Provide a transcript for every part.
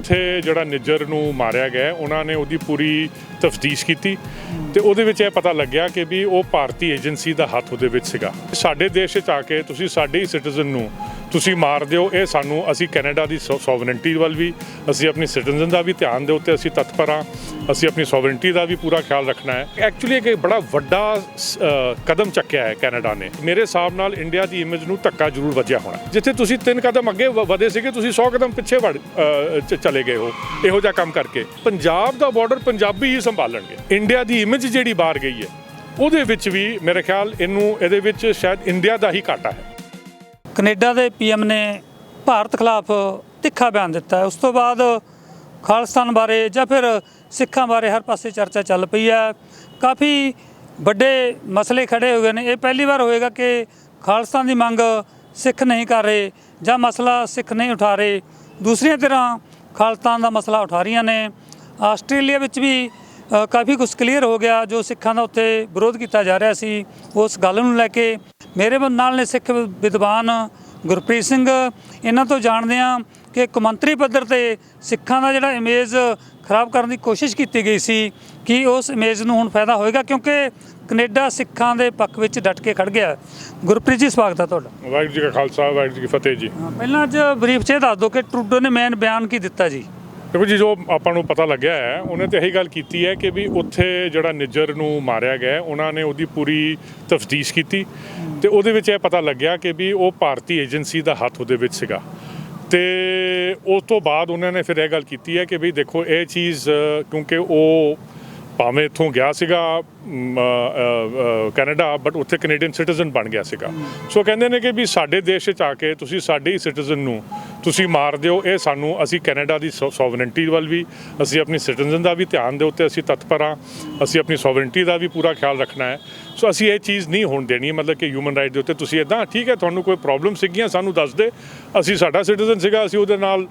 ਉੱਥੇ ਜਿਹੜਾ ਨਿੱਜਰ ਨੂੰ ਮਾਰਿਆ ਗਿਆ ਉਹਨਾਂ ਨੇ ਉਹਦੀ ਪੂਰੀ ਤਫਤੀਸ਼ ਕੀਤੀ ਤੇ ਉਹਦੇ ਵਿੱਚ ਇਹ ਪਤਾ ਲੱਗਿਆ ਕਿ ਵੀ ਉਹ ਭਾਰਤੀ ਏਜੰਸੀ ਦਾ ਹੱਥ ਉਹਦੇ ਵਿੱਚ ਸੀਗਾ। ਸਾਡੇ ਦੇਸ਼ 'ਚ ਆ ਕੇ ਤੁਸੀਂ ਸਾਡੇ ਹੀ ਸਿਟੀਜ਼ਨ ਨੂੰ ਤੁਸੀਂ ਮਾਰ ਦਿਓ, ਇਹ ਸਾਨੂੰ ਅਸੀਂ ਕੈਨੇਡਾ ਦੀ ਸੋਵਰਨਟੀ ਵੱਲ ਵੀ ਅਸੀਂ ਆਪਣੀ ਸਿਟੀਜ਼ਨ ਦਾ ਵੀ ਧਿਆਨ ਦੇ ਉੱਤੇ ਅਸੀਂ ਤਤਪਰ ਹਾਂ। ਅਸੀਂ ਆਪਣੀ ਸੋਵਰਨਟੀ ਦਾ ਵੀ ਪੂਰਾ ਖਿਆਲ ਰੱਖਣਾ ਹੈ। ਐਕਚੁਅਲੀ ਇੱਕ ਬੜਾ ਵੱਡਾ ਕਦਮ ਚੱਕਿਆ ਹੈ ਕੈਨੇਡਾ ਨੇ। ਮੇਰੇ ਹਿਸਾਬ ਨਾਲ ਇੰਡੀਆ ਦੀ ਇਮੇਜ ਨੂੰ ਧੱਕਾ ਜ਼ਰੂਰ ਵੱਜਿਆ ਹੋਣਾ। ਜਿੱਥੇ ਤੁਸੀਂ 3 ਕਦਮ ਅੱਗੇ ਵਧੇ ਸੀਗੇ ਤੁਸੀਂ 100 ਕਦਮ ਪਿੱਛੇ ਚਲੇ ਗਏ ਹੋ ਇਹੋ ਜਿਹਾ ਕੰਮ ਕਰਕੇ। ਪੰਜਾਬ ਦਾ ਬਾਰਡਰ ਪੰਜਾਬੀ ਹੀ ਸੰਭਾਲਣਗੇ। ਇੰਡੀਆ ਦੀ ਇਮੇਜ ਜਿਹੜੀ ਬਾਹਰ ਗਈ ਹੈ ਉਹਦੇ ਵਿੱਚ ਵੀ ਮੇਰੇ ਖਿਆਲ ਇਹਦੇ ਵਿੱਚ ਸ਼ਾਇਦ ਇੰਡੀਆ ਦਾ ਹੀ ਘਾਟਾ ਹੈ। ਕੈਨੇਡਾ ਦੇ ਪੀਐਮ ਨੇ ਭਾਰਤ ਖਿਲਾਫ ਤਿੱਖਾ ਬਿਆਨ ਦਿੱਤਾ। ਉਸ ਤੋਂ ਬਾਅਦ ਖਾਲਿਸਤਾਨ ਬਾਰੇ ਜਾਂ ਫਿਰ ਸਿੱਖਾਂ ਬਾਰੇ ਹਰ ਪਾਸੇ ਚਰਚਾ ਚੱਲ ਪਈ ਹੈ। ਕਾਫੀ ਵੱਡੇ ਮਸਲੇ ਖੜੇ ਹੋ ਗਏ ਨੇ। ਇਹ ਪਹਿਲੀ ਵਾਰ ਹੋਏਗਾ ਕਿ ਖਾਲਿਸਤਾਨ ਦੀ ਮੰਗ ਸਿੱਖ ਨਹੀਂ ਕਰ ਰਹੇ ਜਾਂ ਮਸਲਾ ਸਿੱਖ ਨਹੀਂ ਉਠਾ ਰਹੇ। ਦੂਸਰੀਆਂ ਤਰ੍ਹਾਂ ਖਾਲਿਸਤਾਨ ਦਾ ਮਸਲਾ ਉਠਾ ਰਹੀਆਂ ਨੇ। ਆਸਟ੍ਰੇਲੀਆ ਵਿੱਚ ਵੀ ਕਾਫੀ ਕੁਝ ਕਲੀਅਰ ਹੋ ਗਿਆ। ਜੋ ਸਿੱਖਾਂ ਦਾ ਉੱਥੇ ਵਿਰੋਧ ਕੀਤਾ ਜਾ ਰਿਹਾ ਸੀ ਉਸ ਗੱਲ ਨੂੰ ਲੈ ਕੇ ਮੇਰੇ ਨਾਲ ਨੇ ਸਿੱਖ ਵਿਦਵਾਨ ਗੁਰਪ੍ਰੀਤ ਸਿੰਘ। ਇਹਨਾਂ ਤੋਂ ਜਾਣਦੇ ਹਾਂ ਕਿ ਕੌਮਾਂਤਰੀ ਪੱਧਰ 'ਤੇ ਸਿੱਖਾਂ ਦਾ ਜਿਹੜਾ ਇਮੇਜ ਖਰਾਬ ਕਰਨ ਦੀ ਕੋਸ਼ਿਸ਼ ਕੀਤੀ ਗਈ ਸੀ ਕਿ ਉਸ ਇਮੇਜ ਨੂੰ ਹੁਣ ਫਾਇਦਾ ਹੋਏਗਾ ਕਿਉਂਕਿ ਕੈਨੇਡਾ ਸਿੱਖਾਂ ਦੇ ਪੱਖ ਵਿੱਚ ਡਟ ਕੇ ਖੜ ਗਿਆ। ਗੁਰਪ੍ਰੀਤ ਜੀ ਸਵਾਗਤ ਹੈ ਤੁਹਾਡਾ। ਵਾਹਿਗੁਰੂ ਜੀ ਕਾ ਖਾਲਸਾ ਵਾਹਿਗੁਰੂ ਜੀ ਕੀ ਫਤਿਹ ਜੀ। ਪਹਿਲਾਂ ਅੱਜ ਬਰੀਫ 'ਚ ਦੱਸ ਦਿਓ ਕਿ ਟਰੂਡੋ ਨੇ ਮੇਨ ਬਿਆਨ ਕੀ ਦਿੱਤਾ ਜੀ। ਦੇਖੋ ਜੀ, ਜੋ ਆਪਾਂ ਨੂੰ ਪਤਾ ਲੱਗਿਆ ਹੈ ਉਹਨੇ ਤਾਂ ਇਹੀ ਗੱਲ ਕੀਤੀ ਹੈ ਕਿ ਵੀ ਉੱਥੇ ਜਿਹੜਾ ਨਿੱਜਰ ਨੂੰ ਮਾਰਿਆ ਗਿਆ ਉਹਨਾਂ ਨੇ ਉਹਦੀ ਪੂਰੀ ਤਫਤੀਸ਼ ਕੀਤੀ ਤੇ ਉਹਦੇ ਵਿੱਚ ਇਹ ਪਤਾ ਲੱਗਿਆ ਕਿ ਵੀ ਉਹ ਭਾਰਤੀ ਏਜੰਸੀ ਦਾ ਹੱਥ ਉਹਦੇ ਵਿੱਚ ਸੀਗਾ। ਤੇ ਉਸ ਤੋਂ ਬਾਅਦ ਉਹਨਾਂ ਨੇ ਫਿਰ ਇਹ ਗੱਲ ਕੀਤੀ ਹੈ ਕਿ ਵੀ ਦੇਖੋ ਇਹ ਚੀਜ਼ ਕਿਉਂਕਿ ਉਹ ਭਾਵੇਂ ਇੱਥੋਂ ਗਿਆ ਸੀਗਾ ਕੈਨੇਡਾ ਬਟ ਉੱਥੇ ਕੈਨੇਡੀਅਨ ਸਿਟੀਜ਼ਨ ਬਣ ਗਿਆ ਸੀਗਾ। ਸੋ ਕਹਿੰਦੇ ਨੇ ਕਿ ਵੀ ਸਾਡੇ ਦੇਸ਼ 'ਚ ਆ ਕੇ ਤੁਸੀਂ ਸਾਡੇ ਹੀ ਸਿਟੀਜ਼ਨ ਨੂੰ ਤੁਸੀਂ ਮਾਰ ਦਿਓ, ਇਹ ਸਾਨੂੰ ਅਸੀਂ ਕੈਨੇਡਾ ਦੀ ਸੋਵਰਨਟੀ ਵੱਲ ਵੀ ਅਸੀਂ ਆਪਣੀ ਸਿਟੀਜ਼ਨ ਦਾ ਵੀ ਧਿਆਨ ਦੇ ਉੱਤੇ ਅਸੀਂ ਤਤਪਰ ਹਾਂ। ਅਸੀਂ ਆਪਣੀ ਸੋਵਰਨਟੀ ਦਾ ਵੀ ਪੂਰਾ ਖਿਆਲ ਰੱਖਣਾ ਹੈ। ਸੋ ਅਸੀਂ ਇਹ ਚੀਜ਼ ਨਹੀਂ ਹੋਣ ਦੇਣੀ ਮਤਲਬ ਕਿ ਹਿਊਮਨ ਰਾਈਟ ਦੇ ਉੱਤੇ ਤੁਸੀਂ ਇੱਦਾਂ ਠੀਕ ਹੈ ਤੁਹਾਨੂੰ ਕੋਈ ਪ੍ਰੋਬਲਮ ਸੀਗੀਆਂ ਸਾਨੂੰ ਦੱਸ ਦੇ, ਅਸੀਂ ਸਾਡਾ ਸਿਟੀਜ਼ਨ ਸੀਗਾ ਅਸੀਂ ਉਹਦੇ ਨਾਲ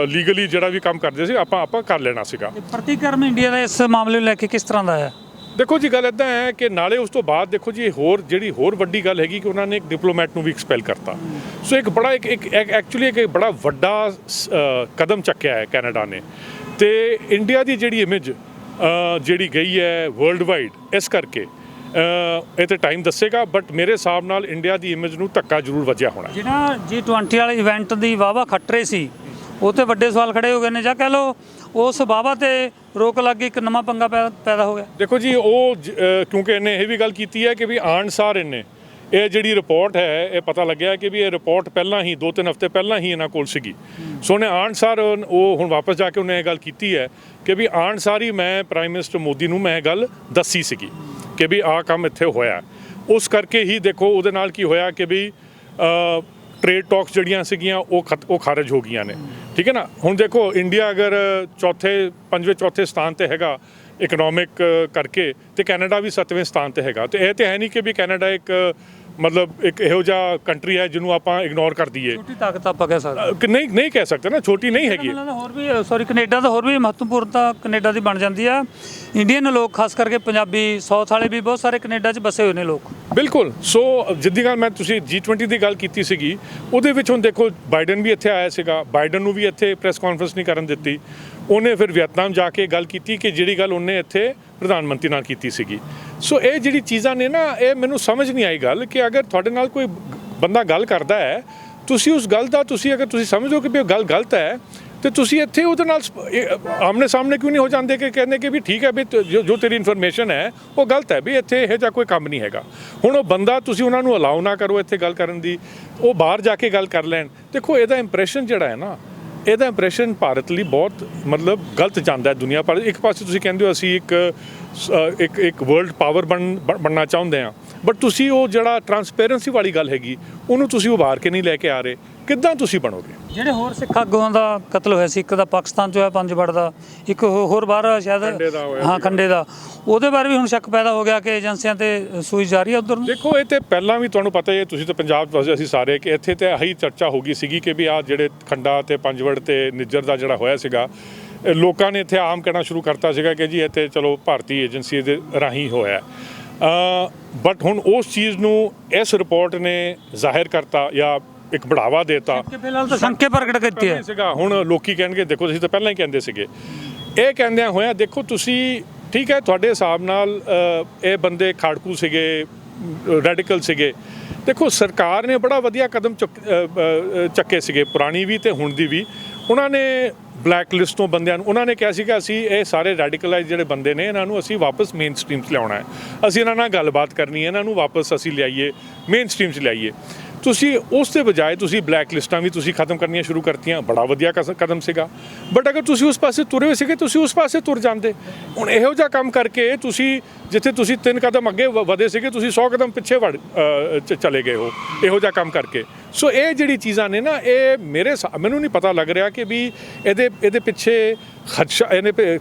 ਲੀਗਲੀ ਜਿਹੜਾ ਵੀ ਕੰਮ ਕਰਦੇ ਸੀ ਆਪਾਂ ਕਰ ਲੈਣਾ ਸੀਗਾ। ਪ੍ਰਤੀਕਰਮ ਇੰਡੀਆ ਦਾ ਇਸ ਮਾਮਲੇ ਨੂੰ ਲੈ ਕੇ ਕਿਸ ਤਰ੍ਹਾਂ ਦਾ ਹੈ? ਦੇਖੋ ਜੀ ਗੱਲ ਇੱਦਾਂ ਹੈ ਕਿ ਨਾਲੇ ਉਸ ਤੋਂ ਬਾਅਦ ਦੇਖੋ ਜੀ ਜਿਹੜੀ ਹੋਰ ਵੱਡੀ ਗੱਲ ਹੈਗੀ ਕਿ ਉਹਨਾਂ ਨੇ ਇੱਕ ਡਿਪਲੋਮੈਟ ਨੂੰ ਵੀ ਐਕਸਪੈਲ ਕਰਤਾ। ਸੋ ਇੱਕ ਬੜਾ ਐਕਚੁਅਲੀ ਇੱਕ ਬੜਾ ਵੱਡਾ ਕਦਮ ਚੱਕਿਆ ਹੈ ਕੈਨੇਡਾ ਨੇ। ਤੇ ਇੰਡੀਆ ਦੀ ਜਿਹੜੀ ਇਮੇਜ ਜਿਹੜੀ ਗਈ ਹੈ ਵਰਲਡ ਵਾਈਡ ਇਸ ਕਰਕੇ ਇਹ ਤਾਂ ਟਾਈਮ ਦੱਸੇਗਾ ਬਟ ਮੇਰੇ ਹਿਸਾਬ ਨਾਲ ਇੰਡੀਆ ਦੀ ਇਮੇਜ ਨੂੰ ਧੱਕਾ ਜ਼ਰੂਰ ਵੱਜਿਆ ਹੋਣਾ। ਜਿਹੜਾ G20 ਵਾਲੇ ਇਵੈਂਟ ਦੀ ਵਾਹਵਾ ਖੱਟਰੇ ਸੀ ਉਹ 'ਤੇ ਵੱਡੇ ਸਵਾਲ ਖੜੇ ਹੋ ਗਏ ਨੇ ਜਾਂ ਕਹਿ ਲਓ ਉਸ ਵਾਹਵਾ 'ਤੇ ਰੋਕ ਲੱਗ ਗਈ, ਇੱਕ ਨਵਾਂ ਪੰਗਾ ਪੈਦਾ ਹੋ ਗਿਆ। ਦੇਖੋ ਜੀ ਉਹ ਕਿਉਂਕਿ ਇਹਨੇ ਇਹ ਵੀ ਗੱਲ ਕੀਤੀ ਹੈ ਕਿ ਵੀ ਆਣਸਾਰ ਇਹਨੇ ਇਹ ਜਿਹੜੀ ਰਿਪੋਰਟ ਹੈ ਇਹ ਪਤਾ ਲੱਗਿਆ ਕਿ ਵੀ ਇਹ ਰਿਪੋਰਟ ਪਹਿਲਾਂ ਹੀ 2-3 ਹਫ਼ਤੇ ਪਹਿਲਾਂ ਹੀ ਇਹਨਾਂ ਕੋਲ ਸੀਗੀ। ਸੋ ਉਹਨੇ ਆਣਸਾਰ ਉਹ ਹੁਣ ਵਾਪਸ ਜਾ ਕੇ ਉਹਨੇ ਇਹ ਗੱਲ ਕੀਤੀ ਹੈ ਕਿ ਵੀ ਆਣਸਾਰ ਹੀ ਮੈਂ ਪ੍ਰਾਈਮ ਮਿਨਿਸਟਰ ਮੋਦੀ ਨੂੰ ਮੈਂ ਇਹ ਗੱਲ ਦੱਸੀ ਸੀਗੀ ਕਿ ਵੀ ਆਹ ਕੰਮ ਇੱਥੇ ਹੋਇਆ। ਉਸ ਕਰਕੇ ਹੀ ਦੇਖੋ ਉਹਦੇ ਨਾਲ ਕੀ ਹੋਇਆ ਕਿ ਵੀ ਟ੍ਰੇਡ ਟਾਕਸ ਜਿਹੜੀਆਂ ਸੀਗੀਆਂ ਉਹ ਖਾਰਜ ਹੋ ਗਈਆਂ ਨੇ। ਠੀਕ ਹੈ ਨਾ। ਹੁਣ ਦੇਖੋ ਇੰਡੀਆ ਅਗਰ 5ਵੇਂ ਸਥਾਨ 'ਤੇ ਹੈਗਾ ਇਕਨੋਮਿਕ ਕਰਕੇ ਤੇ ਕੈਨੇਡਾ ਵੀ 7ਵੇਂ ਸਥਾਨ 'ਤੇ ਹੈਗਾ। ਤੇ ਇਹ ਤਾਂ ਹੈ ਨਹੀਂ ਕਿ ਵੀ ਕੈਨੇਡਾ ਇੱਕ ਮਤਲਬ ਇੱਕ ਇਹੋ ਜਿਹਾ ਕੰਟਰੀ ਹੈ ਜਿਹਨੂੰ ਆਪਾਂ ਇਗਨੋਰ ਕਰ ਦਈਏ। ਛੋਟੀ ਤਾਕਤ ਆਪਾਂ ਕਹਿ ਸਕਦੇ ਨਹੀਂ ਕਹਿ ਸਕਦੇ ਨਾ, ਛੋਟੀ ਨਹੀਂ ਹੈਗੀ। ਹੋਰ ਵੀ ਕੈਨੇਡਾ ਦਾ ਹੋਰ ਵੀ ਮਹੱਤਵਪੂਰਨਤਾ ਕੈਨੇਡਾ ਦੀ ਬਣ ਜਾਂਦੀ ਆ। ਇੰਡੀਅਨ ਲੋਕ ਖਾਸ ਕਰਕੇ ਪੰਜਾਬੀ ਸਾਊਥ ਵਾਲੇ ਵੀ ਬਹੁਤ ਸਾਰੇ ਕੈਨੇਡਾ 'ਚ ਬਸੇ ਹੋਏ ਨੇ ਲੋਕ। ਬਿਲਕੁਲ। ਸੋ ਜਿੱਦੀ ਗੱਲ ਮੈਂ ਤੁਸੀਂ G20 ਦੀ ਗੱਲ ਕੀਤੀ ਸੀਗੀ ਉਹਦੇ ਵਿੱਚ ਹੁਣ ਦੇਖੋ ਬਾਈਡਨ ਵੀ ਇੱਥੇ ਆਇਆ ਸੀਗਾ। ਬਾਈਡਨ ਨੂੰ ਵੀ ਇੱਥੇ ਪ੍ਰੈਸ ਕਾਨਫਰੰਸ ਨਹੀਂ ਕਰਨ ਦਿੱਤੀ। ਉਹਨੇ ਫਿਰ ਵੀਅਤਨਾਮ ਜਾ ਕੇ ਗੱਲ ਕੀਤੀ ਕਿ ਜਿਹੜੀ ਗੱਲ ਉਹਨੇ ਇੱਥੇ ਪ੍ਰਧਾਨ ਮੰਤਰੀ ਨਾਲ ਕੀਤੀ ਸੀਗੀ। ਸੋ ਇਹ ਜਿਹੜੀ ਚੀਜ਼ਾਂ ਨੇ ਨਾ ਇਹ ਮੈਨੂੰ ਸਮਝ ਨਹੀਂ ਆਈ ਗੱਲ ਕਿ ਅਗਰ ਤੁਹਾਡੇ ਨਾਲ ਕੋਈ ਬੰਦਾ ਗੱਲ ਕਰਦਾ ਹੈ ਤੁਸੀਂ ਉਸ ਗੱਲ ਦਾ ਅਗਰ ਤੁਸੀਂ ਸਮਝੋ ਕਿ ਵੀ ਉਹ ਗੱਲ ਗਲਤ ਹੈ ਤੇ ਤੁਸੀਂ ਇੱਥੇ ਉਹਦੇ ਨਾਲ ਆਮਨੇ ਸਾਹਮਣੇ ਕਿਉਂ ਨਹੀਂ ਹੋ ਜਾਂਦੇ ਕਿ ਕਹਿੰਦੇ ਕਿ ਵੀ ਠੀਕ ਹੈ ਵੀ ਜੋ ਤੇਰੀ ਇਨਫੋਰਮੇਸ਼ਨ ਹੈ ਉਹ ਗਲਤ ਹੈ ਵੀ ਇੱਥੇ ਇਹੋ ਜਿਹਾ ਕੋਈ ਕੰਮ ਨਹੀਂ ਹੈਗਾ। ਹੁਣ ਉਹ ਬੰਦਾ ਤੁਸੀਂ ਉਹਨਾਂ ਨੂੰ ਅਲਾਉ ਨਾ ਕਰੋ ਇੱਥੇ ਗੱਲ ਕਰਨ ਦੀ, ਉਹ ਬਾਹਰ ਜਾ ਕੇ ਗੱਲ ਕਰ ਲੈਣ। ਦੇਖੋ ਇਹਦਾ ਇੰਪ੍ਰੈਸ਼ਨ ਜਿਹੜਾ ਹੈ ਨਾ ਇਹਦਾ ਇੰਪ੍ਰੈਸ਼ਨ ਭਾਰਤ ਲਈ ਬਹੁਤ ਮਤਲਬ ਗਲਤ ਜਾਂਦਾ ਹੈ ਦੁਨੀਆ ਭਰ। ਇੱਕ ਪਾਸੇ ਤੁਸੀਂ ਕਹਿੰਦੇ ਹੋ ਅਸੀਂ ਇੱਕ ਵਰਲਡ ਪਾਵਰ ਬਣਨਾ ਚਾਹੁੰਦੇ ਹਾਂ ਬਟ ਤੁਸੀਂ ਉਹ ਜਿਹੜਾ ਟਰਾਂਸਪੇਰੈਂਸੀ ਵਾਲੀ ਗੱਲ ਹੈਗੀ ਉਹਨੂੰ ਤੁਸੀਂ ਉਭਾਰ ਕੇ ਨਹੀਂ ਲੈ ਕੇ ਆ ਰਹੇ। ਕਿੱਦਾਂ ਤੁਸੀਂ ਬਣੋਗੇ? ਜਿਹੜੇ ਹੋਰ ਸਿੱਖ ਆਗੂਆਂ ਦਾ ਕਤਲ ਹੋਇਆ ਸੀ, ਇੱਕ ਦਾ ਪਾਕਿਸਤਾਨ 'ਚ ਹੋਇਆ ਪੰਜਵੜ ਦਾ, ਇੱਕ ਹੋਰ ਬਾਹਰ ਸ਼ਾਇਦ ਖੰਡੇ ਦਾ, ਉਹਦੇ ਬਾਰੇ ਵੀ ਹੁਣ ਸ਼ੱਕ ਪੈਦਾ ਹੋ ਗਿਆ ਕਿ ਏਜੰਸੀਆਂ ਤੇ ਸੂਈ ਜਾ ਰਹੀ ਹੈ ਉੱਧਰ ਨੂੰ। ਦੇਖੋ ਇਹ ਤੇ ਪਹਿਲਾਂ ਵੀ ਤੁਹਾਨੂੰ ਪਤਾ ਹੀ ਹੈ, ਤੁਸੀਂ ਤਾਂ ਪੰਜਾਬ ਵਸੇ ਅਸੀਂ ਸਾਰੇ ਕਿ ਇੱਥੇ ਤੇ ਇਹੀ ਚਰਚਾ ਹੋ ਗਈ ਸੀਗੀ ਕਿ ਵੀ ਆਹ ਜਿਹੜੇ ਖੰਡਾ ਤੇ ਪੰਜਵੜ ਤੇ ਨਿੱਜਰ ਦਾ ਜਿਹੜਾ ਹੋਇਆ ਸੀਗਾ ਲੋਕਾਂ ਨੇ ਇੱਥੇ ਆਮ ਕਹਿਣਾ ਸ਼ੁਰੂ ਕਰਤਾ ਸੀਗਾ ਕਿ ਜੀ ਇੱਥੇ ਚਲੋ ਭਾਰਤੀ ਏਜੰਸੀ ਦੇ ਰਾਹੀਂ ਹੋਇਆ। ਬਟ ਹੁਣ ਉਸ ਚੀਜ਼ ਨੂੰ ਇਸ ਰਿਪੋਰਟ ਨੇ ਜ਼ਾਹਿਰ ਕਰਤਾ ਜਾਂ ਇੱਕ ਬੜਾਵਾ ਦੇਤਾ। ਕਿ ਫਿਲਹਾਲ ਤਾਂ ਸ਼ੰਕੇ ਪ੍ਰਗਟ ਕੀਤੀ ਹੈ ਸੀਗਾ, ਹੁਣ ਲੋਕੀ ਕਹਿਣਗੇ ਦੇਖੋ ਤੁਸੀਂ ਤਾਂ ਪਹਿਲਾਂ ਹੀ ਕਹਿੰਦੇ ਸੀਗੇ। ਇਹ ਕਹਿੰਦਿਆਂ ਹੋਇਆ ਦੇਖੋ ਤੁਸੀਂ ਠੀਕ ਹੈ, ਤੁਹਾਡੇ ਹਿਸਾਬ ਨਾਲ ਇਹ ਬੰਦੇ ਖਾੜਕੂ ਸੀਗੇ, ਰੈਡੀਕਲ ਸੀਗੇ। ਦੇਖੋ ਸਰਕਾਰ ਨੇ ਬੜਾ ਵਧੀਆ ਕਦਮ ਚੱਕੇ ਸੀਗੇ, ਪੁਰਾਣੀ ਵੀ ਤੇ ਹੁਣ ਦੀ ਵੀ। ਉਹਨਾਂ ਨੇ ਬਲੈਕ ਲਿਸਟ ਤੋਂ ਬੰਦਿਆਂ ਨੂੰ ਉਹਨਾਂ ਨੇ ਕਿਹਾ ਸੀਗਾ ਅਸੀਂ ਇਹ ਸਾਰੇ ਰੈਡੀਕਲਾਈਜ਼ ਜਿਹੜੇ ਬੰਦੇ ਨੇ ਇਹਨਾਂ ਨੂੰ ਅਸੀਂ ਵਾਪਸ ਮੇਨ ਸਟ੍ਰੀਮ 'ਚ ਲਿਆਉਣਾ ਹੈ, ਅਸੀਂ ਇਹਨਾਂ ਨਾਲ ਗੱਲਬਾਤ ਕਰਨੀ ਹੈ, ਇਹਨਾਂ ਨੂੰ ਵਾਪਸ ਅਸੀਂ ਲਿਆਈਏ ਮੇਨ ਸਟ੍ਰੀਮ 'ਚ ਲਿਆਈਏ। ਤੁਸੀਂ ਉਸ ਦੇ ਬਜਾਏ ਤੁਸੀਂ ਬਲੈਕ ਲਿਸਟਾਂ ਵੀ ਤੁਸੀਂ ਖਤਮ ਕਰਨੀਆਂ ਸ਼ੁਰੂ ਕਰਤੀਆਂ, ਬੜਾ ਵਧੀਆ ਕਦਮ ਸੀਗਾ। ਬਟ ਅਗਰ ਤੁਸੀਂ ਉਸ ਪਾਸੇ ਤੁਰੇ ਹੋਏ ਸੀਗੇ ਤੁਸੀਂ ਉਸ ਪਾਸੇ ਤੁਰ ਜਾਂਦੇ। ਹੁਣ ਇਹੋ ਜਿਹਾ ਕੰਮ ਕਰਕੇ ਤੁਸੀਂ ਜਿੱਥੇ ਤੁਸੀਂ 3 ਕਦਮ ਅੱਗੇ ਵਧੇ ਸੀਗੇ ਤੁਸੀਂ 100 ਕਦਮ ਪਿੱਛੇ ਚਲੇ ਗਏ ਹੋ ਇਹੋ ਜਿਹਾ ਕੰਮ ਕਰਕੇ। ਸੋ ਇਹ ਜਿਹੜੀ ਚੀਜ਼ਾਂ ਨੇ ਨਾ ਇਹ ਮੈਨੂੰ ਨਹੀਂ ਪਤਾ ਲੱਗ ਰਿਹਾ ਕਿ ਵੀ ਇਹਦੇ ਪਿੱਛੇ ਖਦਸ਼ਾ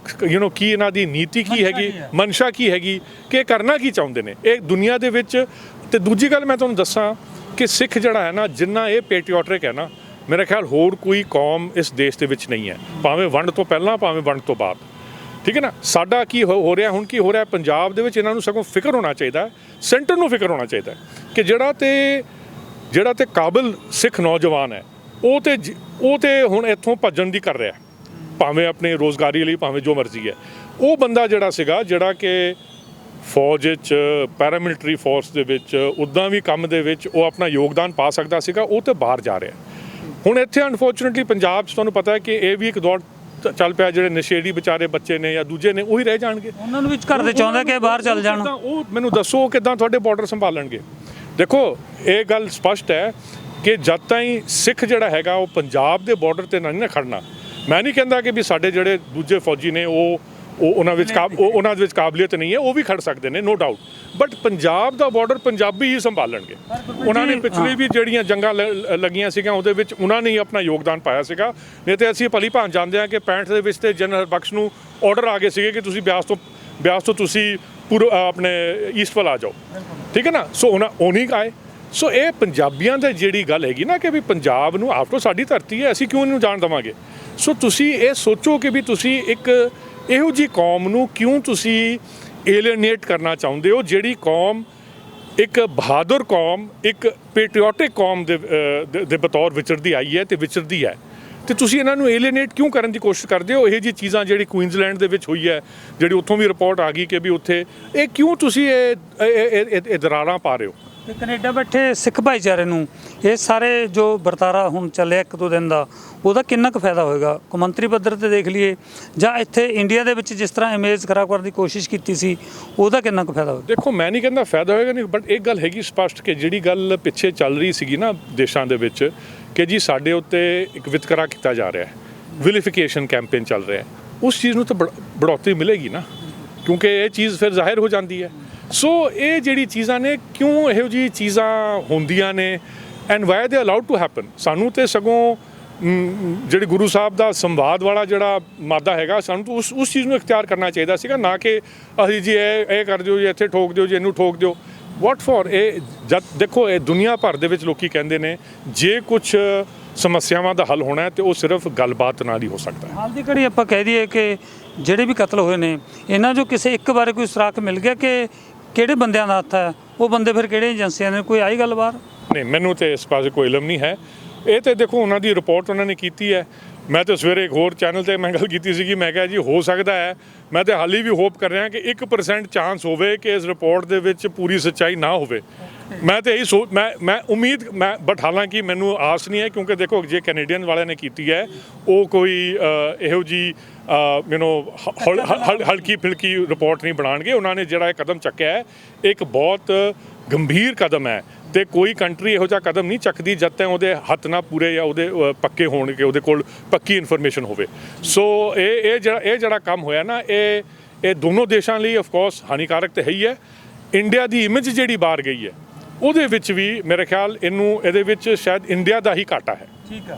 ਕੀ ਇਹਨਾਂ ਦੀ ਨੀਤੀ ਕੀ ਹੈਗੀ, ਮਨਸ਼ਾ ਕੀ ਹੈਗੀ, ਕਿ ਕਰਨਾ ਕੀ ਚਾਹੁੰਦੇ ਨੇ ਇਹ ਦੁਨੀਆ ਦੇ ਵਿੱਚ। ਤੇ ਦੂਜੀ ਗੱਲ ਮੈਂ ਤੁਹਾਨੂੰ ਦੱਸਾਂ ਕਿ ਸਿੱਖ ਜਿਹੜਾ ਹੈ ਨਾ ਜਿੰਨਾ ਇਹ ਪੈਟਰੀਓਟਿਕ ਹੈ ਨਾ, ਮੇਰੇ ਖਿਆਲ ਹੋਰ ਕੋਈ ਕੌਮ ਇਸ ਦੇਸ਼ ਦੇ ਵਿੱਚ ਨਹੀਂ ਹੈ, ਭਾਵੇਂ ਵੰਡ ਤੋਂ ਪਹਿਲਾਂ ਭਾਵੇਂ ਵੰਡ ਤੋਂ ਬਾਅਦ। ਠੀਕ ਹੈ ਨਾ। ਸਾਡਾ ਕੀ ਹੋ ਰਿਹਾ ਹੁਣ, ਕੀ ਹੋ ਰਿਹਾ ਪੰਜਾਬ ਦੇ ਵਿੱਚ, ਇਹਨਾਂ ਨੂੰ ਸਗੋਂ ਫਿਕਰ ਹੋਣਾ ਚਾਹੀਦਾ, ਸੈਂਟਰ ਨੂੰ ਫਿਕਰ ਹੋਣਾ ਚਾਹੀਦਾ ਕਿ ਜਿਹੜਾ ਤੇ ਕਾਬਿਲ ਸਿੱਖ ਨੌਜਵਾਨ ਹੈ ਉਹ ਤੇ ਹੁਣ ਇੱਥੋਂ ਭੱਜਣ ਦੀ ਕਰ ਰਿਹਾ, ਭਾਵੇਂ ਆਪਣੇ ਰੋਜ਼ਗਾਰੀ ਲਈ ਭਾਵੇਂ ਜੋ ਮਰਜ਼ੀ ਹੈ। ਉਹ ਬੰਦਾ ਜਿਹੜਾ ਕਿ ਫੌਜ ਵਿੱਚ ਪੈਰਾਮਿਲਟਰੀ ਫੋਰਸ ਦੇ ਵਿੱਚ ਉੱਦਾਂ ਵੀ ਕੰਮ ਦੇ ਵਿੱਚ ਉਹ ਆਪਣਾ ਯੋਗਦਾਨ ਪਾ ਸਕਦਾ ਸੀਗਾ, ਉਹ ਤੇ ਬਾਹਰ ਜਾ ਰਿਹਾ। ਹੁਣ ਇੱਥੇ ਅਨਫੋਰਚੂਨੇਟਲੀ ਪੰਜਾਬ 'ਚ ਤੁਹਾਨੂੰ ਪਤਾ ਹੈ ਕਿ ਇਹ ਵੀ ਇੱਕ ਦੌੜ ਚੱਲ ਪਿਆ, ਜਿਹੜੇ ਨਸ਼ੇੜੀ ਵਿਚਾਰੇ ਬੱਚੇ ਨੇ ਜਾਂ ਦੂਜੇ ਨੇ ਉਹੀ ਰਹਿ ਜਾਣਗੇ। ਉਹਨਾਂ ਨੂੰ ਵਿੱਚ ਘਰ ਦੇ ਚਾਹੁੰਦੇ ਕਿ ਬਾਹਰ ਚੱਲ ਜਾਣ। ਉਹ ਮੈਨੂੰ ਦੱਸੋ ਕਿੱਦਾਂ ਤੁਹਾਡੇ ਬਾਰਡਰ ਸੰਭਾਲਣਗੇ। ਦੇਖੋ ਇਹ ਗੱਲ ਸਪਸ਼ਟ ਹੈ ਕਿ ਜਦ ਤਾਈਂ ਸਿੱਖ ਜਿਹੜਾ ਹੈਗਾ ਉਹ ਪੰਜਾਬ ਦੇ ਬਾਰਡਰ ਤੇ ਨਹੀਂ ਨਾ ਖੜਨਾ। ਮੈਂ ਨਹੀਂ ਕਹਿੰਦਾ ਕਿ ਵੀ ਸਾਡੇ ਜਿਹੜੇ ਦੂਜੇ ਫੌਜੀ ਨੇ ਉਹਨਾਂ ਵਿੱਚ ਕਾਬਲੀਅਤ ਨਹੀਂ ਹੈ, ਉਹ ਵੀ ਖੜ ਸਕਦੇ ਨੇ, ਨੋ ਡਾਊਟ। ਬਟ ਪੰਜਾਬ ਦਾ ਬਾਰਡਰ ਪੰਜਾਬੀ ਹੀ ਸੰਭਾਲਣਗੇ। ਉਹਨਾਂ ਨੇ ਪਿਛਲੀ ਵੀ ਜਿਹੜੀਆਂ ਜੰਗਾਂ ਲੱਗੀਆਂ ਸੀਗੀਆਂ ਉਹਦੇ ਵਿੱਚ ਉਹਨਾਂ ਨੇ ਹੀ ਆਪਣਾ ਯੋਗਦਾਨ ਪਾਇਆ ਸੀਗਾ। ਨਹੀਂ ਤੇ ਅਸੀਂ ਭਲੀ ਭਾਂਤ ਜਾਣਦੇ ਹਾਂ ਕਿ 65 ਦੇ ਵਿੱਚ ਤੇ ਜਨਰਲ ਬਖਸ਼ ਨੂੰ ਆਰਡਰ ਆ ਗਏ ਸੀਗੇ ਕਿ ਤੁਸੀਂ ਬਿਆਸ ਤੋਂ ਤੁਸੀਂ ਆਪਣੇ ਈਸਟ ਵੱਲ ਆ ਜਾਓ। ਠੀਕ ਹੈ ਨਾ। ਸੋ ਉਹ ਨਹੀਂ ਆਏ। ਸੋ ਇਹ ਪੰਜਾਬੀਆਂ ਦੀ ਜਿਹੜੀ ਗੱਲ ਹੈਗੀ ਨਾ ਕਿ ਵੀ ਪੰਜਾਬ ਨੂੰ ਆਫਟਰ ਸਾਡੀ ਧਰਤੀ ਹੈ, ਅਸੀਂ ਕਿਉਂ ਇਹਨੂੰ ਜਾਣ ਦੇਵਾਂਗੇ। ਸੋ ਤੁਸੀਂ ਇਹ ਸੋਚੋ ਕਿ ਵੀ ਤੁਸੀਂ ਇੱਕ ਇਹੋ ਜਿਹੀ ਕੌਮ ਨੂੰ ਕਿਉਂ ਤੁਸੀਂ ਏਲੀਏਨੇਟ ਕਰਨਾ ਚਾਹੁੰਦੇ ਹੋ, ਜਿਹੜੀ ਕੌਮ ਇੱਕ ਬਹਾਦਰ ਕੌਮ, ਇੱਕ ਪੈਟਰੀਓਟਿਕ ਕੌਮ ਦੇ ਬਤੌਰ ਵਿਚਰਦੀ ਆਈ ਹੈ ਤੇ ਵਿਚਰਦੀ ਹੈ। ਤੇ ਤੁਸੀਂ ਇਹਨਾਂ ਨੂੰ ਏਲੀਏਨੇਟ ਕਿਉਂ ਕਰਨ ਦੀ ਕੋਸ਼ਿਸ਼ ਕਰਦੇ ਹੋ। ਇਹ ਜਿਹੀ ਚੀਜ਼ਾਂ ਜਿਹੜੀ ਕੁਈਨਜ਼ਲੈਂਡ ਦੇ ਵਿੱਚ ਹੋਈ ਹੈ, ਜਿਹੜੀ ਉੱਥੋਂ ਵੀ ਰਿਪੋਰਟ ਆ ਗਈ ਕਿ ਵੀ ਉੱਥੇ ਇਹ ਕਿਉਂ ਤੁਸੀਂ ਇਹ ਦਰਾਰਾਂ ਪਾ ਰਹੇ ਹੋ। ਤੇ ਕੈਨੇਡਾ ਬੈਠੇ ਸਿੱਖ ਭਾਈਚਾਰੇ ਨੂੰ ਇਹ ਸਾਰੇ ਜੋ ਵਰਤਾਰਾ ਹੁਣ ਚੱਲਿਆ 1-2 ਦਿਨ ਦਾ, ਉਹਦਾ ਕਿੰਨਾ ਕੁ ਫਾਇਦਾ ਹੋਏਗਾ ਕੌਮਾਂਤਰੀ ਪੱਧਰ ਤੇ ਦੇਖ ਲਈਏ, ਜਾਂ ਇੱਥੇ ਇੰਡੀਆ ਦੇ ਵਿੱਚ ਜਿਸ ਤਰ੍ਹਾਂ ਇਮੇਜ ਖਰਾਬ ਕਰਨ ਦੀ ਕੋਸ਼ਿਸ਼ ਕੀਤੀ ਸੀ ਉਹਦਾ ਕਿੰਨਾ ਕੁ ਫਾਇਦਾ ਹੋਵੇਗਾ। ਦੇਖੋ ਮੈਂ ਨਹੀਂ ਕਹਿੰਦਾ ਫਾਇਦਾ ਹੋਏਗਾ ਨਹੀਂ, ਬਟ ਇੱਕ ਗੱਲ ਹੈਗੀ ਸਪਸ਼ਟ ਕਿ ਜਿਹੜੀ ਗੱਲ ਪਿੱਛੇ ਚੱਲ ਰਹੀ ਸੀਗੀ ਨਾ ਦੇਸ਼ਾਂ ਦੇ ਵਿੱਚ ਕਿ ਜੀ ਸਾਡੇ ਉੱਤੇ ਇੱਕ ਵਿਤਕਰਾ ਕੀਤਾ ਜਾ ਰਿਹਾ ਹੈ, ਵਿਲੀਫਿਕੇਸ਼ਨ ਕੈਂਪੇਨ ਚੱਲ ਰਿਹਾ ਹੈ, ਉਸ ਚੀਜ਼ ਨੂੰ ਤਾਂ ਬੜੌਤੀ ਮਿਲੇਗੀ ਨਾ, ਕਿਉਂਕਿ ਇਹ ਚੀਜ਼ ਫਿਰ ਜ਼ਾਹਿਰ ਹੋ ਜਾਂਦੀ ਹੈ। ਸੋ ਇਹ ਜਿਹੜੀ ਚੀਜ਼ਾਂ ਨੇ ਕਿਉਂ ਇਹੋ ਜਿਹੀ ਚੀਜ਼ਾਂ ਹੁੰਦੀਆਂ ਨੇ ਐਂਡ ਵਾਈ ਦੇ ਅਲਾਉਡ ਟੂ ਹੈਪਨ। ਸਾਨੂੰ ਤੇ ਸਗੋਂ ਜਿਹੜੀ ਗੁਰੂ ਸਾਹਿਬ ਦਾ ਸੰਵਾਦ ਵਾਲਾ ਜਿਹੜਾ ਮਾਦਾ ਹੈਗਾ, ਸਾਨੂੰ ਤਾਂ ਉਸ ਚੀਜ਼ ਨੂੰ ਇਖਤਿਆਰ ਕਰਨਾ ਚਾਹੀਦਾ ਸੀਗਾ, ਨਾ ਕਿ ਅਸੀਂ ਜੀ ਇਹ ਕਰ ਦਿਓ ਜੀ, ਇੱਥੇ ਠੋਕ ਦਿਓ ਜੀ, ਇਹਨੂੰ ਠੋਕ ਦਿਓ। ਵਾਟ ਫॉर ਇਹ ਜਦ ਦੇਖੋ ਇਹ ਦੁਨੀਆ ਭਰ ਦੇ ਵਿੱਚ ਲੋਕੀ ਕਹਿੰਦੇ ਨੇ ਜੇ ਕੁਝ ਸਮੱਸਿਆਵਾਂ ਦਾ ਹੱਲ ਹੋਣਾ ਹੈ ਤੇ ਉਹ ਸਿਰਫ ਗੱਲਬਾਤ ਨਾਲ ਹੀ ਹੋ ਸਕਦਾ ਹੈ। ਹਾਲ ਦੀ ਘੜੀ ਆਪਾਂ ਕਹਿ ਦਈਏ ਕਿ ਜਿਹੜੇ ਵੀ ਕਤਲ ਹੋਏ ਨੇ ਇਹਨਾਂ 'ਚੋਂ ਕਿਸੇ ਇੱਕ ਬਾਰੇ ਕੋਈ ਸੁਰਾਖ ਮਿਲ ਗਿਆ ਕਿ ਕਿਹੜੇ ਬੰਦਿਆਂ ਦਾ ਹੱਥ ਹੈ, ਉਹ ਬੰਦੇ ਫਿਰ ਕਿਹੜੇ ਏਜੰਸੀਆਂ ਨੇ, ਕੋਈ ਆਈ ਗੱਲ ਬਾਹਰ? ਨਹੀਂ, ਮੈਨੂੰ ਤੇ ਇਸ ਪਾਸੇ ਕੋਈ ਇਲਮ ਨਹੀਂ ਹੈ। ਇਹ ਤੇ ਦੇਖੋ ਉਹਨਾਂ ਦੀ ਰਿਪੋਰਟ ਉਹਨਾਂ ਨੇ ਕੀਤੀ ਹੈ। ਮੈਂ ਤਾਂ ਸਵੇਰੇ ਇੱਕ ਹੋਰ ਚੈਨਲ ਤੇ ਮੈਂ ਗੱਲ ਕੀਤੀ ਸੀਗੀ, ਮੈਂ ਕਿਹਾ ਜੀ ਹੋ ਸਕਦਾ ਹੈ, ਮੈਂ ਤਾਂ ਹਾਲੀ ਵੀ ਹੋਪ ਕਰ ਰਿਹਾ ਕਿ 1% ਚਾਂਸ ਹੋਵੇ ਕਿ ਇਸ ਰਿਪੋਰਟ ਦੇ ਵਿੱਚ ਪੂਰੀ ਸੱਚਾਈ ਨਾ ਹੋਵੇ। ਮੈਂ ਤਾਂ ਇਹੀ ਮੈਂ ਉਮੀਦ ਬਟ ਹਾਲਾਂਕਿ ਮੈਨੂੰ ਆਸ ਨਹੀਂ ਹੈ, ਕਿਉਂਕਿ ਦੇਖੋ ਜੇ ਕੈਨੇਡੀਅਨ ਵਾਲਿਆਂ ਨੇ ਕੀਤੀ ਹੈ ਉਹ ਕੋਈ ਇਹੋ ਜਿਹੀ ਹਲਕੀ ਫਿਲਕੀ ਰਿਪੋਰਟ ਨਹੀਂ ਬਣਾਉਣਗੇ। ਉਹਨਾਂ ਨੇ ਜਿਹੜਾ ਇਹ ਕਦਮ ਚੱਕਿਆ ਹੈ ਇੱਕ ਬਹੁਤ ਗੰਭੀਰ ਕਦਮ ਹੈ ਤੇ ਕੋਈ ਕੰਟਰੀ ਇਹੋ ਜਿਹਾ ਕਦਮ ਨਹੀਂ ਚੱਕਦੀ ਜਦ ਤੱਕ ਉਹਦੇ ਹੱਥ ਨਾ ਪੂਰੇ ਜਾਂ ਉਹਦੇ ਪੱਕੇ ਹੋਣਗੇ, ਉਹਦੇ ਕੋਲ ਪੱਕੀ ਇਨਫੋਰਮੇਸ਼ਨ ਹੋਵੇ। ਸੋ ਇਹ ਜਿਹੜਾ ਕੰਮ ਹੋਇਆ ਨਾ ਇਹ ਦੋਨੋਂ ਦੇਸ਼ਾਂ ਲਈ ਆਫ ਕੋਰਸ ਹਾਨੀਕਾਰਕ ਤਾਂ ਹੈ ਹੀ ਹੈ। ਇੰਡੀਆ ਦੀ ਇਮੇਜ ਜਿਹੜੀ ਬਾਹਰ ਗਈ ਹੈ ਉਹਦੇ ਵਿੱਚ ਵੀ ਮੇਰੇ ਖਿਆਲ ਇਹਦੇ ਵਿੱਚ ਸ਼ਾਇਦ ਇੰਡੀਆ ਦਾ ਹੀ ਘਾਟਾ ਹੈ। ਠੀਕ ਹੈ।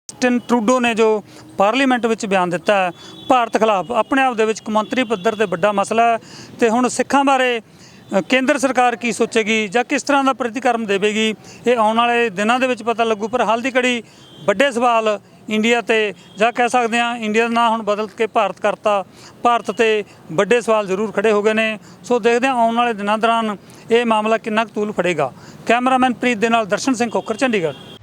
ਜਸਟਿਨ ਟਰੂਡੋ ਨੇ ਜੋ ਪਾਰਲੀਮੈਂਟ ਵਿੱਚ ਬਿਆਨ ਦਿੱਤਾ ਹੈ ਭਾਰਤ ਖਿਲਾਫ, ਆਪਣੇ ਆਪ ਦੇ ਵਿੱਚ ਕੌਮਾਂਤਰੀ ਪੱਧਰ ਤੇ ਵੱਡਾ ਮਸਲਾ ਹੈ ਤੇ ਹੁਣ ਸਿੱਖਾਂ ਬਾਰੇ ਕੇਂਦਰ ਸਰਕਾਰ ਕੀ ਸੋਚੇਗੀ ਜਾਂ ਕਿਸ ਤਰ੍ਹਾਂ ਦਾ ਪ੍ਰਤੀਕਰਮ ਦੇਵੇਗੀ ਇਹ ਆਉਣ ਵਾਲੇ ਦਿਨਾਂ ਦੇ ਵਿੱਚ ਪਤਾ ਲੱਗੂ। ਪਰ ਹਾਲ ਦੀ ਘੜੀ ਵੱਡੇ ਸਵਾਲ ਇੰਡੀਆ ਤੇ ਜਾਂ ਕਹਿ ਸਕਦੇ ਹਾਂ ਇੰਡੀਆ ਦਾ ਨਾਂ ਹੁਣ ਬਦਲ ਕੇ ਭਾਰਤ ਕਰਤਾ। ਭਾਰਤ ਤੇ ਵੱਡੇ ਸਵਾਲ ਜ਼ਰੂਰ ਖੜੇ ਹੋ ਗਏ ਨੇ। ਸੋ ਦੇਖਦੇ ਹਾਂ ਆਉਣ ਵਾਲੇ ਦਿਨਾਂ ਦੌਰਾਨ ਇਹ ਮਾਮਲਾ ਕਿੰਨਾ ਕੁ ਤੂਲ ਫੜੇਗਾ। ਕੈਮਰਾਮੈਨ ਪ੍ਰੀਤ ਦੇ ਨਾਲ ਦਰਸ਼ਨ ਸਿੰਘ ਖੋਖਰ, ਚੰਡੀਗੜ੍ਹ।